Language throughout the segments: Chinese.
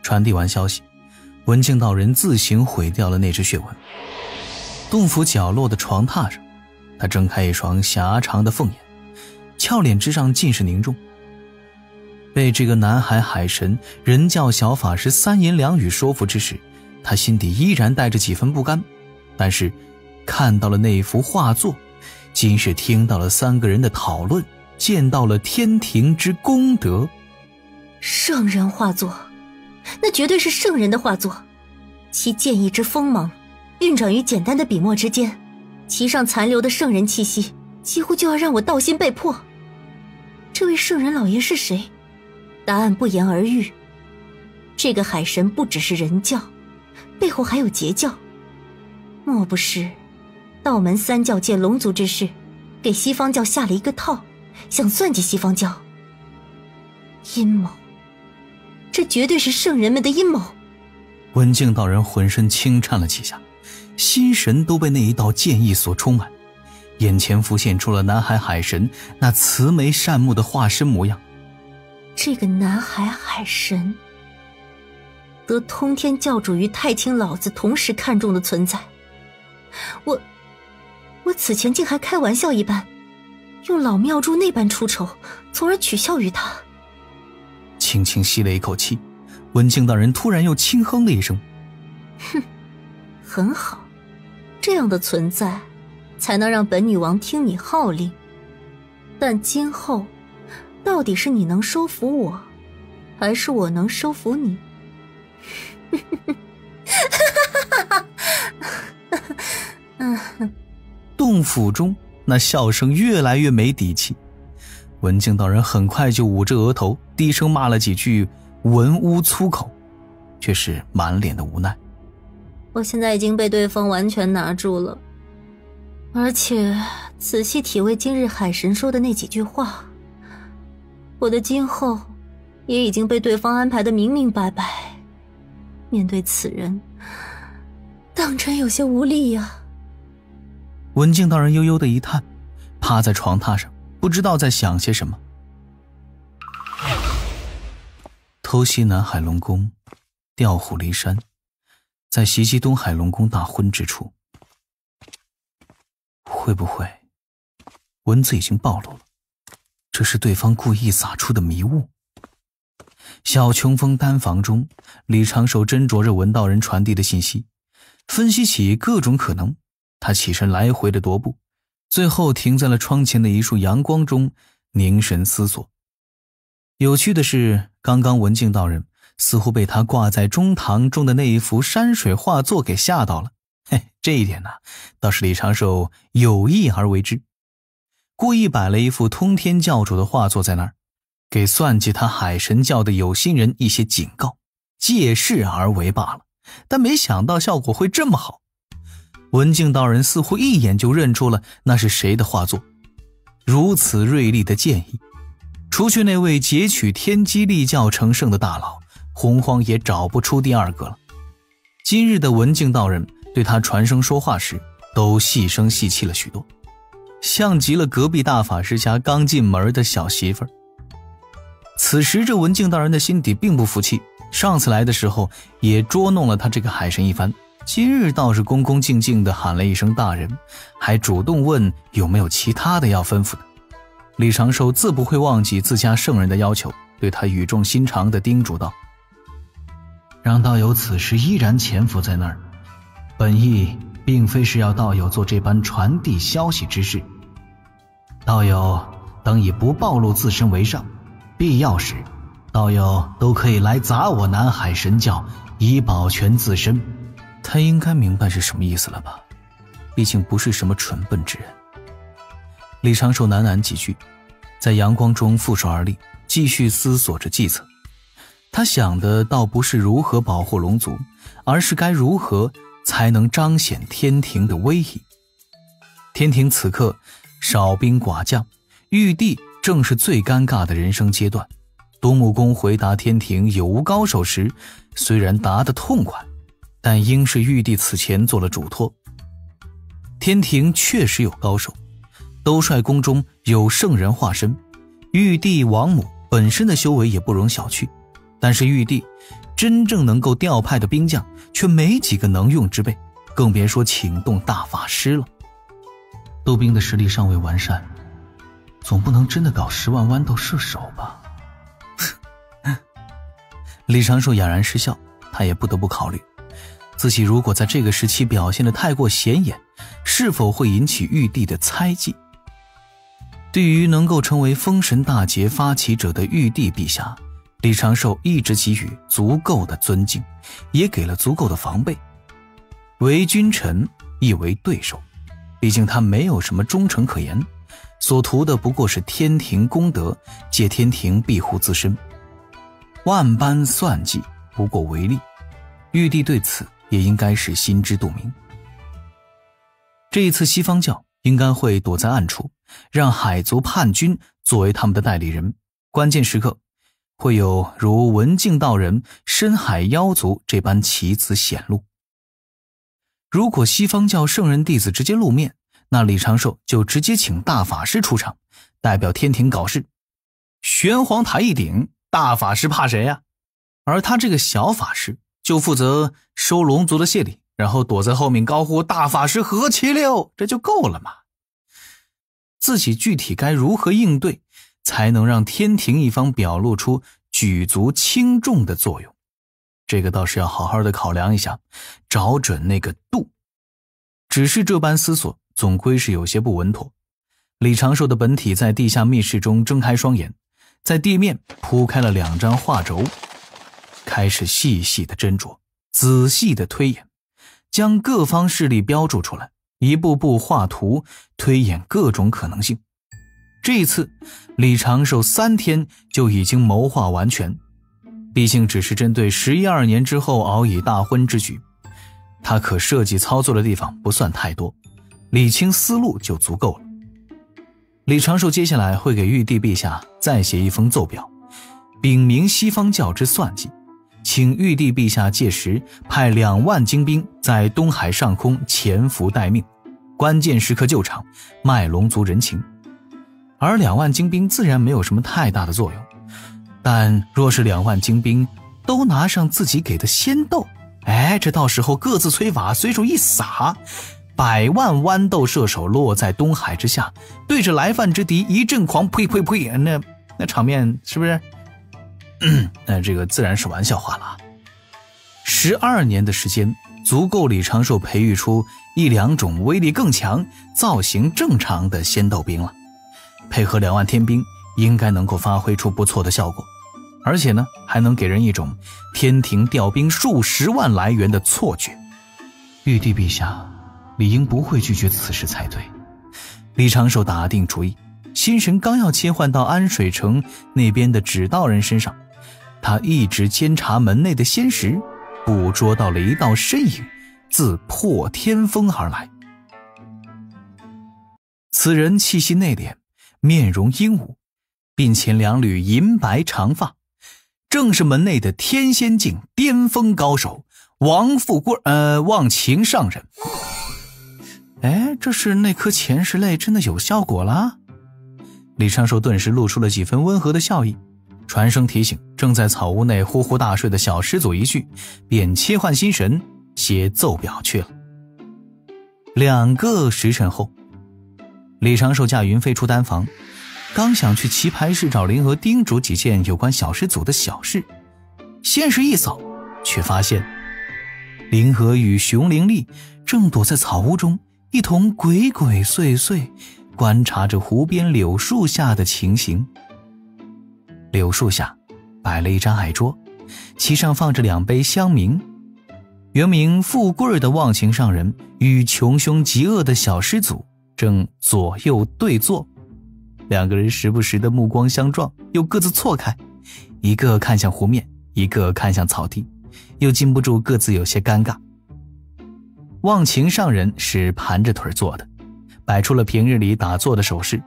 传递完消息，文静道人自行毁掉了那只血纹。洞府角落的床榻上，他睁开一双狭长的凤眼，俏脸之上尽是凝重。被这个南海海神人教小法师三言两语说服之时，他心底依然带着几分不甘，但是看到了那幅画作，今是听到了三个人的讨论，见到了天庭之功德。圣人画作，那绝对是圣人的画作，其剑意之锋芒运转于简单的笔墨之间，其上残留的圣人气息几乎就要让我道心被破。这位圣人老爷是谁？答案不言而喻。这个海神不只是人教，背后还有截教。莫不是道门三教借龙族之事给西方教下了一个套，想算计西方教？阴谋，这绝对是圣人们的阴谋。文静道人浑身轻颤了几下，心神都被那一道剑意所充满，眼前浮现出了南海海神那慈眉善目的化身模样。这个南海海神，得通天教主与太清老子同时看重的存在。我此前竟还开玩笑一般，用老妙珠那般出丑，从而取笑于他。轻轻吸了一口气，文静道人突然又轻哼了一声。哼，很好，这样的存在才能让本女王听你号令。但今后到底是你能收服我，还是我能收服你？洞府中那笑声越来越没底气，文静道人很快就捂着额头低声骂了几句文污粗口，却是满脸的无奈。我现在已经被对方完全拿住了，而且仔细体味今日海神说的那几句话，我的今后也已经被对方安排得明明白白。面对此人，当真有些无力呀。文静道人悠悠的一叹，趴在床榻上不知道在想些什么。偷袭南海龙宫，调虎离山，在袭击东海龙宫大婚之处，会不会文字已经暴露了？这是对方故意撒出的迷雾。小琼峰丹房中，李长寿斟酌着文道人传递的信息，分析起各种可能。他起身来回的踱步，最后停在了窗前的一束阳光中，凝神思索。有趣的是，刚刚文静道人似乎被他挂在中堂中的那一幅山水画作给吓到了。这一点呢，倒是李长寿有意而为之，故意摆了一幅通天教主的画作在那儿，给算计他海神教的有心人一些警告，借势而为罢了。但没想到效果会这么好。文静道人似乎一眼就认出了那是谁的画作，如此锐利的剑意，除去那位截取天机立教成圣的大佬，洪荒也找不出第二个了。今日的文静道人对他传声说话时，都细声细气了许多，像极了隔壁大法师家刚进门的小媳妇儿。此时这文静道人的心底并不服气，上次来的时候也捉弄了他这个海神一番，今日倒是恭恭敬敬地喊了一声大人，还主动问有没有其他的要吩咐的。李长寿自不会忘记自家圣人的要求，对他语重心长地叮嘱道：让道友此时依然潜伏在那儿，本意并非是要道友做这般传递消息之事，道友等以不暴露自身为上，必要时道友都可以来砸我南海神教，以保全自身。他应该明白是什么意思了吧，毕竟不是什么蠢笨之人。李长寿喃喃几句，在阳光中负手而立，继续思索着计策。他想的倒不是如何保护龙族，而是该如何才能彰显天庭的威仪。天庭此刻少兵寡将，玉帝正是最尴尬的人生阶段。东木公回答天庭有无高手时，虽然答得痛快，但应是玉帝此前做了嘱托。天庭确实有高手，兜率宫中有圣人化身，玉帝王母本身的修为也不容小觑，但是玉帝真正能够调派的兵将却没几个能用之辈，更别说请动大法师了。斗兵的实力尚未完善，总不能真的搞10万豌豆射手吧？李长寿哑然失笑，他也不得不考虑，自己如果在这个时期表现得太过显眼，是否会引起玉帝的猜忌。对于能够成为封神大劫发起者的玉帝陛下，李长寿一直给予足够的尊敬，也给了足够的防备。为君臣亦为对手，毕竟他没有什么忠诚可言，所图的不过是天庭功德，借天庭庇护自身。万般算计不过为利，玉帝对此也应该是心知肚明。这一次西方教应该会躲在暗处，让海族叛军作为他们的代理人，关键时刻会有如文静道人、深海妖族这般奇子显露。如果西方教圣人弟子直接露面，那李长寿就直接请大法师出场，代表天庭搞事。玄黄台一顶，大法师怕谁呀？而他这个小法师就负责收龙族的谢礼，然后躲在后面高呼大法师何其溜，这就够了嘛。自己具体该如何应对，才能让天庭一方表露出举足轻重的作用，这个倒是要好好的考量一下，找准那个度。只是这般思索总归是有些不稳妥。李长寿的本体在地下密室中睁开双眼，在地面铺开了2张画轴，开始细细的斟酌，仔细的推演，将各方势力标注出来，一步步画图推演各种可能性。这一次李长寿3天就已经谋划完全，毕竟只是针对11、2年之后熬以大婚之举，他可设计操作的地方不算太多，理清思路就足够了。李长寿接下来会给玉帝陛下再写一封奏表，禀明西方教之算计，请玉帝陛下届时派2万精兵在东海上空潜伏待命，关键时刻救场，卖龙族人情。而2万精兵自然没有什么太大的作用，但若是2万精兵都拿上自己给的仙豆，这到时候各自催法随手一撒，100万豌豆射手落在东海之下，对着来犯之敌一阵狂呸呸呸，那场面是不是这个自然是玩笑话了。12年的时间足够李长寿培育出1、2种威力更强、造型正常的仙豆兵了，配合2万天兵应该能够发挥出不错的效果，而且呢还能给人一种天庭调兵数10万来源的错觉。玉帝陛下理应不会拒绝此事才对。李长寿打定主意，心神刚要切换到安水城那边的指道人身上，他一直监察门内的仙石，捕捉到了一道身影自破天峰而来。此人气息内敛，面容英武，鬓前2缕银白长发，正是门内的天仙境巅峰高手忘情上人。这是那颗前世泪真的有效果了？李长寿顿时露出了几分温和的笑意，传声提醒正在草屋内呼呼大睡的小师祖一句，便切换心神写奏表去了。2个时辰后，李长寿驾云飞出丹房，刚想去棋牌室找灵娥叮嘱几件有关小师祖的小事，先是一扫，却发现灵娥与熊灵力正躲在草屋中，一同鬼鬼祟祟观察着湖边柳树下的情形。柳树下摆了一张矮桌，其上放着2杯香茗。原名富贵的忘情上人与穷凶极恶的小师祖正左右对坐，2个人时不时的目光相撞，又各自错开，一个看向湖面，一个看向草地，又禁不住各自有些尴尬。忘情上人是盘着腿坐的，摆出了平日里打坐的手势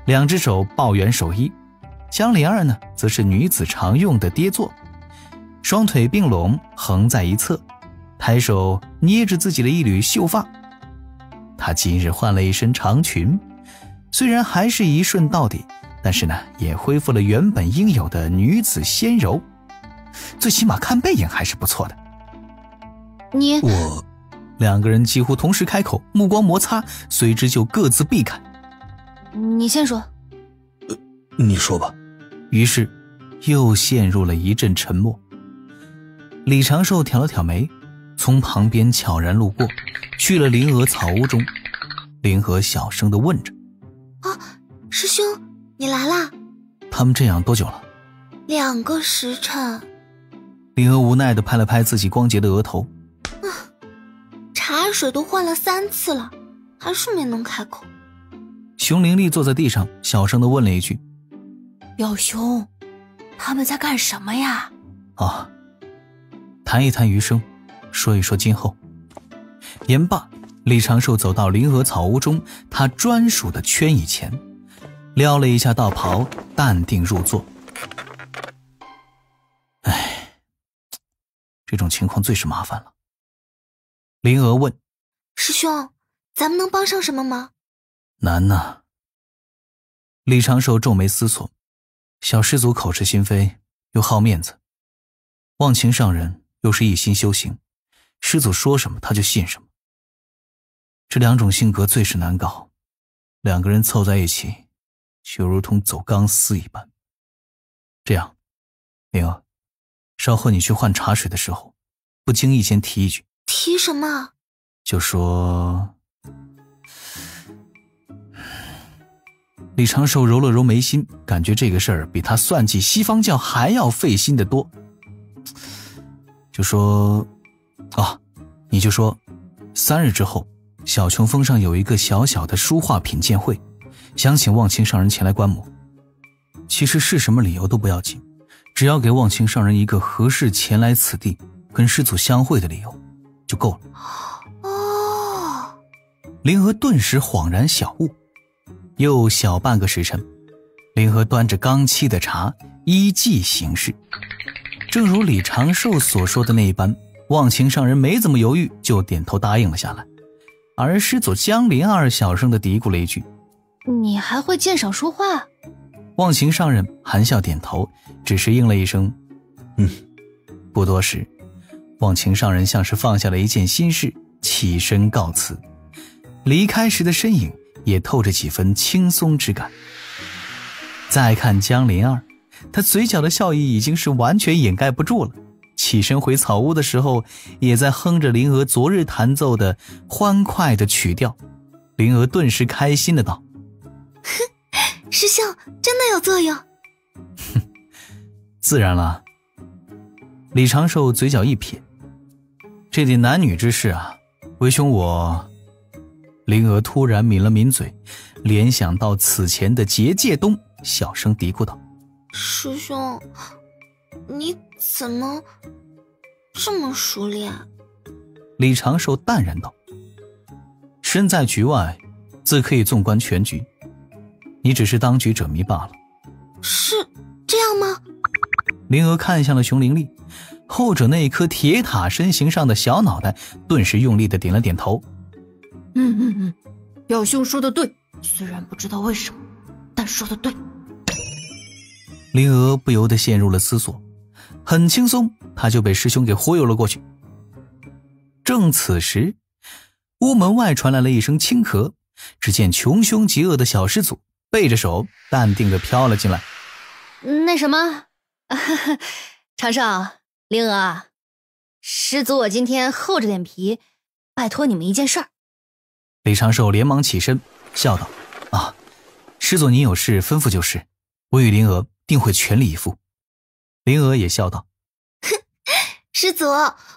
，2只手抱圆手一。江灵儿呢，则是女子常用的跌坐，双腿并拢横在一侧，抬手捏着自己的一缕秀发。她今日换了一身长裙，虽然还是一顺到底，但是呢，也恢复了原本应有的女子纤柔。最起码看背影还是不错的。两个人几乎同时开口，目光摩擦，随之就各自避开。你先说。你说吧。于是又陷入了一阵沉默。李长寿挑了挑眉，从旁边悄然路过，去了灵娥草屋中。灵娥小声地问着：师兄，你来啦？他们这样多久了？2个时辰。灵娥无奈地拍了拍自己光洁的额头。茶水都换了3次了，还是没能开口。熊灵力坐在地上，小声地问了一句：表兄，他们在干什么呀？谈一谈余生，说一说今后。言罢，李长寿走到灵娥草屋中他专属的圈椅前，撩了一下道袍，淡定入座。这种情况最是麻烦了。灵娥问：师兄，咱们能帮上什么吗？难呐。李长寿皱眉思索，小师祖口是心非，又好面子，忘情上人又是一心修行，师祖说什么他就信什么。这2种性格最是难搞，两个人凑在一起就如同走钢丝一般。这样，灵儿，稍后你去换茶水的时候，不经意间提一句。提什么？就说……李长寿揉了揉眉心，感觉这个事儿比他算计西方教还要费心得多。就说你就说3日之后，小琼峰上有一个小小的书画品鉴会，想请忘情上人前来观摩。其实是什么理由都不要紧，只要给忘情上人一个合适前来此地跟师祖相会的理由就够了。灵娥顿时恍然小悟。又小半个时辰，灵娥端着刚沏的茶依计行事。正如李长寿所说的那般，忘情上人没怎么犹豫就点头答应了下来。而师祖江灵儿小声地嘀咕了一句：你还会鉴赏书画？忘情上人含笑点头，只是应了一声不多时，忘情上人像是放下了一件心事，起身告辞。离开时的身影也透着几分轻松之感。再看江灵儿，她嘴角的笑意已经是完全掩盖不住了，起身回草屋的时候也在哼着灵娥昨日弹奏的欢快的曲调。灵娥顿时开心的道：师兄真的有作用。自然了。李长寿嘴角一撇，这点男女之事啊，为兄我……灵娥突然抿了抿嘴，联想到此前的结界洞，小声嘀咕道：师兄，你怎么这么熟练？李长寿淡然道：身在局外，自可以纵观全局，你只是当局者迷罢了。是这样吗？灵娥看向了熊灵力，后者那一颗铁塔身形上的小脑袋顿时用力地点了点头。表兄说的对，虽然不知道为什么，但说的对。灵娥不由得陷入了思索，很轻松，他就被师兄给忽悠了过去。正此时，屋门外传来了一声轻咳，只见穷凶极恶的小师祖背着手淡定地飘了进来。那什么，长少、灵娥，师祖我今天厚着脸皮拜托你们一件事儿。李长寿连忙起身笑道：师祖您有事吩咐就是，我与灵娥定会全力以赴。灵娥也笑道：师祖，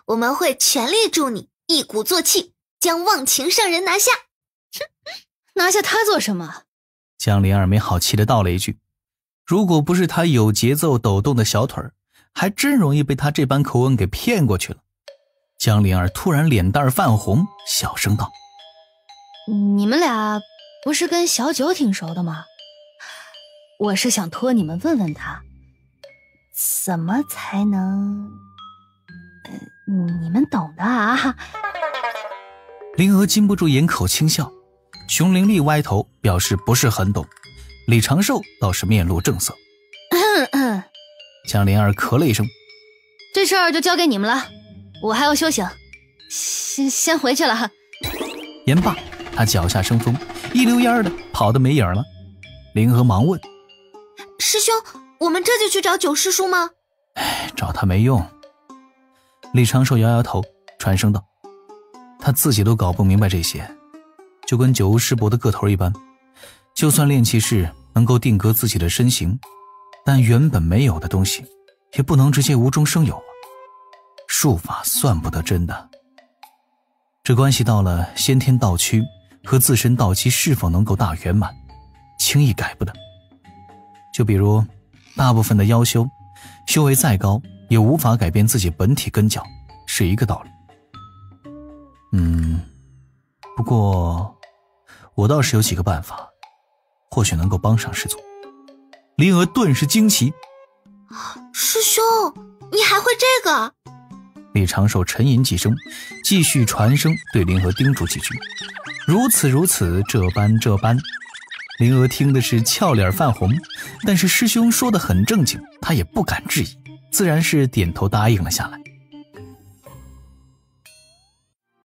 我们会全力助你，一鼓作气将忘情上人拿下。拿下他做什么？江灵儿没好气地道了一句，如果不是他有节奏抖动的小腿儿，还真容易被他这般口吻给骗过去了。江灵儿突然脸蛋泛红，小声道：你们俩不是跟小九挺熟的吗？我是想托你们问问他，怎么才能……你们懂的啊。灵娥禁不住掩口轻笑，熊灵力歪头表示不是很懂，李长寿倒是面露正色。江灵儿咳了一声，这事儿就交给你们了，我还要修行，先回去了。言罢，他脚下生风，一溜烟的跑得没影了。林和忙问：师兄，我们这就去找九师叔吗？找他没用。李长寿摇摇头，传声道：他自己都搞不明白这些，就跟九巫师伯的个头一般，就算炼气士能够定格自己的身形，但原本没有的东西也不能直接无中生有啊。术法算不得真的，这关系到了先天道躯和自身道基是否能够大圆满，轻易改不得。就比如大部分的妖修修为再高也无法改变自己本体根脚，是一个道理。不过我倒是有几个办法，或许能够帮上师祖。灵儿顿时惊奇：师兄，你还会这个？李长寿沉吟几声，继续传声对灵儿叮嘱几句。如此，这般。灵儿听的是俏脸泛红，但是师兄说得很正经，他也不敢质疑，自然是点头答应了下来。